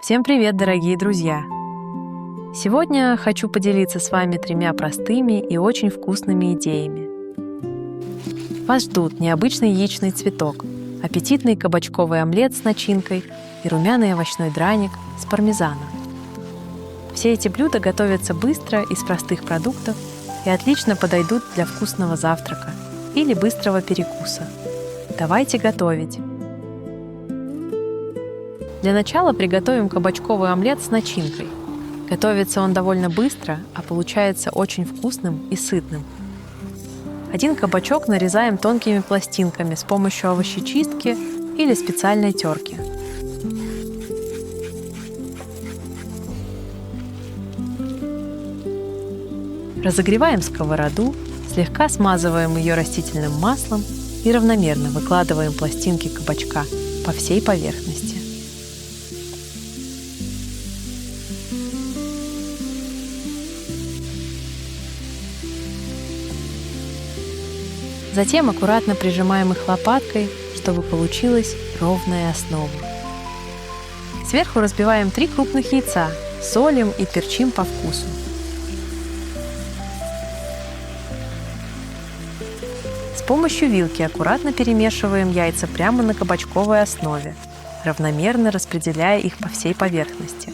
Всем привет, дорогие друзья! Сегодня хочу поделиться с вами 3 простыми и очень вкусными идеями. Вас ждут необычный яичный цветок, аппетитный кабачковый омлет с начинкой и румяный овощной драник с пармезаном. Все эти блюда готовятся быстро из простых продуктов и отлично подойдут для вкусного завтрака или быстрого перекуса. Давайте готовить! Для начала приготовим кабачковый омлет с начинкой. Готовится он довольно быстро, а получается очень вкусным и сытным. 1 кабачок нарезаем тонкими пластинками с помощью овощечистки или специальной терки. Разогреваем сковороду, слегка смазываем ее растительным маслом и равномерно выкладываем пластинки кабачка по всей поверхности. Затем аккуратно прижимаем их лопаткой, чтобы получилась ровная основа. Сверху разбиваем 3 крупных яйца, солим и перчим по вкусу. С помощью вилки аккуратно перемешиваем яйца прямо на кабачковой основе, равномерно распределяя их по всей поверхности.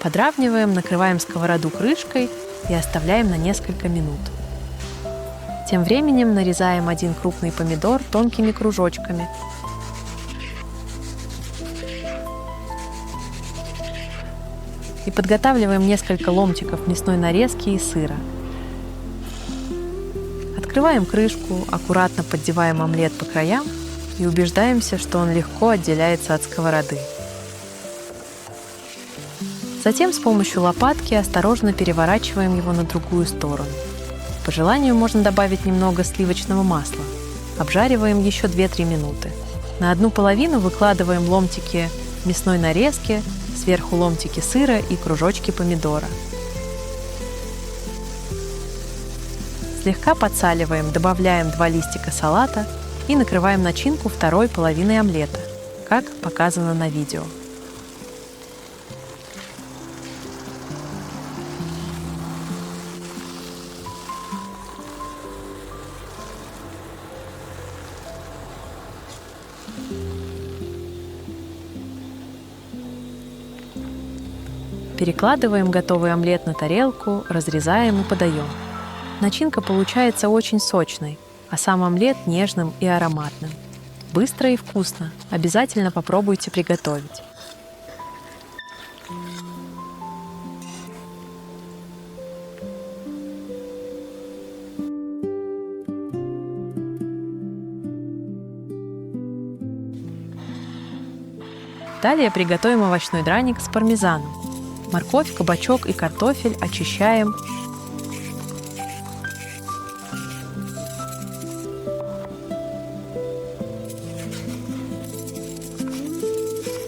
Подравниваем, накрываем сковороду крышкой и оставляем на несколько минут. Тем временем нарезаем 1 крупный помидор тонкими кружочками. И подготавливаем несколько ломтиков мясной нарезки и сыра. Открываем крышку, аккуратно поддеваем омлет по краям и убеждаемся, что он легко отделяется от сковороды. Затем с помощью лопатки осторожно переворачиваем его на другую сторону. По желанию можно добавить немного сливочного масла. Обжариваем еще 2-3 минуты. На одну половину выкладываем ломтики мясной нарезки, сверху ломтики сыра и кружочки помидора. Слегка подсаливаем, добавляем 2 листика салата и накрываем начинку второй половиной омлета, как показано на видео. Перекладываем готовый омлет на тарелку, разрезаем и подаем. Начинка получается очень сочной, а сам омлет нежным и ароматным. Быстро и вкусно. Обязательно попробуйте приготовить. Далее приготовим овощной драник с пармезаном. Морковь, кабачок и картофель очищаем.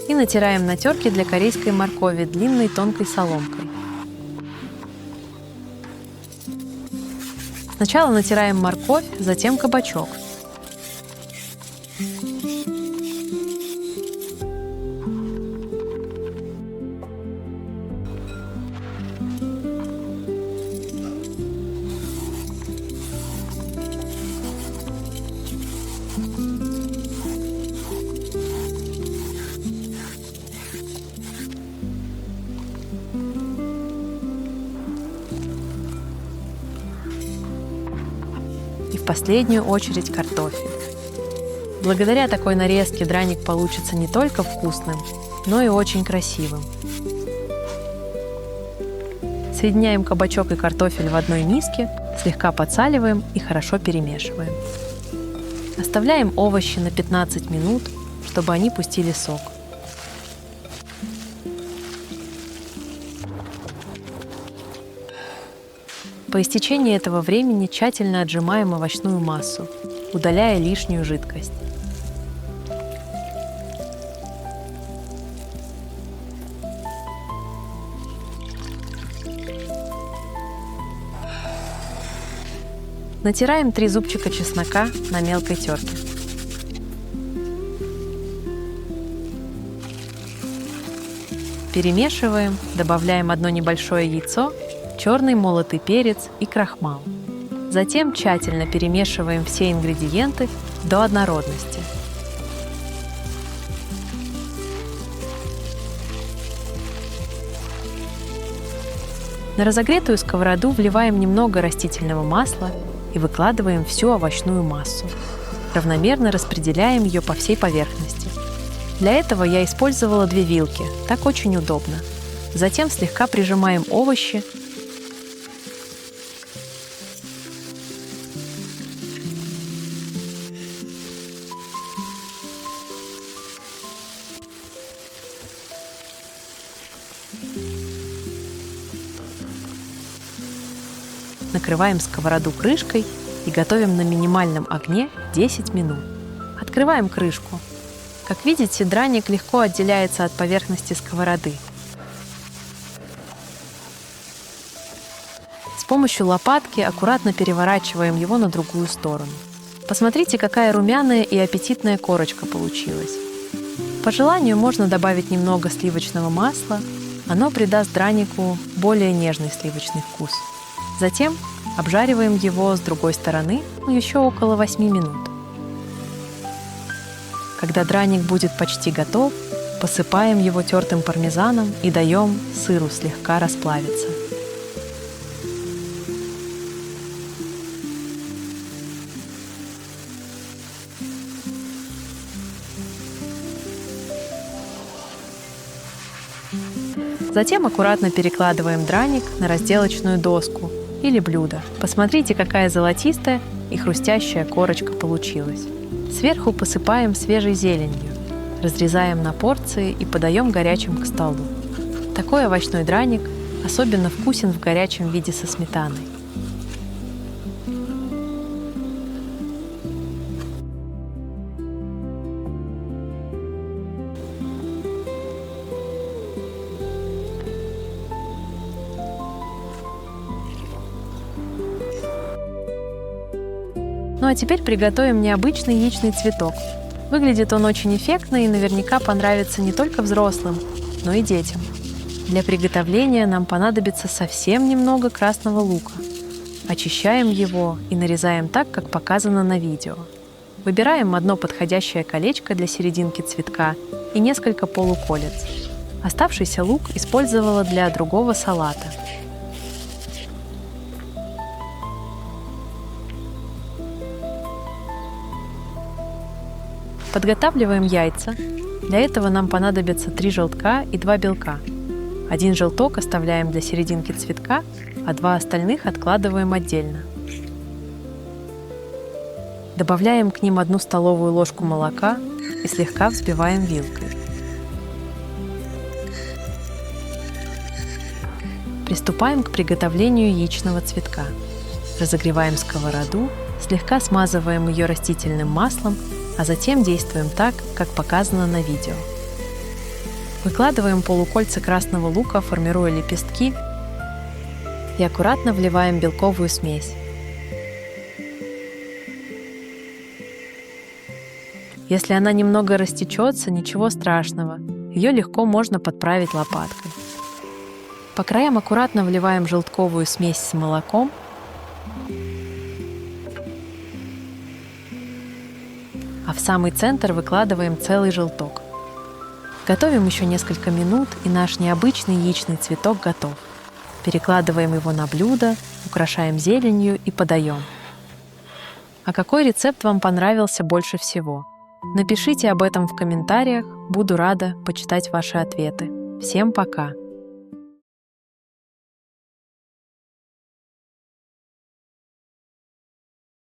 И натираем на терке для корейской моркови длинной тонкой соломкой. Сначала натираем морковь, затем кабачок. И в последнюю очередь картофель. Благодаря такой нарезке драник получится не только вкусным, но и очень красивым. Соединяем кабачок и картофель в одной миске, слегка подсаливаем и хорошо перемешиваем. Оставляем овощи на 15 минут, чтобы они пустили сок. По истечении этого времени тщательно отжимаем овощную массу, удаляя лишнюю жидкость. Натираем 3 зубчика чеснока на мелкой терке. Перемешиваем, добавляем одно небольшое яйцо, черный молотый перец и крахмал. Затем тщательно перемешиваем все ингредиенты до однородности. На разогретую сковороду вливаем немного растительного масла и выкладываем всю овощную массу. Равномерно распределяем ее по всей поверхности. Для этого я использовала 2 вилки, так очень удобно. Затем слегка прижимаем овощи. Накрываем сковороду крышкой и готовим на минимальном огне 10 минут. Открываем крышку. Как видите, драник легко отделяется от поверхности сковороды. С помощью лопатки аккуратно переворачиваем его на другую сторону. Посмотрите, какая румяная и аппетитная корочка получилась. По желанию можно добавить немного сливочного масла. Оно придаст дранику более нежный сливочный вкус. Затем обжариваем его с другой стороны еще около 8 минут. Когда драник будет почти готов, посыпаем его тертым пармезаном и даем сыру слегка расплавиться. Затем аккуратно перекладываем драник на разделочную доску или блюдо. Посмотрите, какая золотистая и хрустящая корочка получилась. Сверху посыпаем свежей зеленью, разрезаем на порции и подаем горячим к столу. Такой овощной драник особенно вкусен в горячем виде со сметаной. Ну а теперь приготовим необычный яичный цветок. Выглядит он очень эффектно и наверняка понравится не только взрослым, но и детям. Для приготовления нам понадобится совсем немного красного лука. Очищаем его и нарезаем так, как показано на видео. Выбираем одно подходящее колечко для серединки цветка и несколько полуколец. Оставшийся лук использовала для другого салата. Подготавливаем яйца. Для этого нам понадобится 3 желтка и 2 белка. 1 желток оставляем для серединки цветка, а 2 остальных откладываем отдельно. Добавляем к ним 1 столовую ложку молока и слегка взбиваем вилкой. Приступаем к приготовлению яичного цветка. Разогреваем сковороду, слегка смазываем ее растительным маслом, а затем действуем так, как показано на видео. Выкладываем полукольца красного лука, формируя лепестки, и аккуратно вливаем белковую смесь. Если она немного растечется, ничего страшного, ее легко можно подправить лопаткой. По краям аккуратно вливаем желтковую смесь с молоком, а в самый центр выкладываем целый желток. Готовим еще несколько минут, и наш необычный яичный цветок готов. Перекладываем его на блюдо, украшаем зеленью и подаем. А какой рецепт вам понравился больше всего? Напишите об этом в комментариях, буду рада почитать ваши ответы. Всем пока!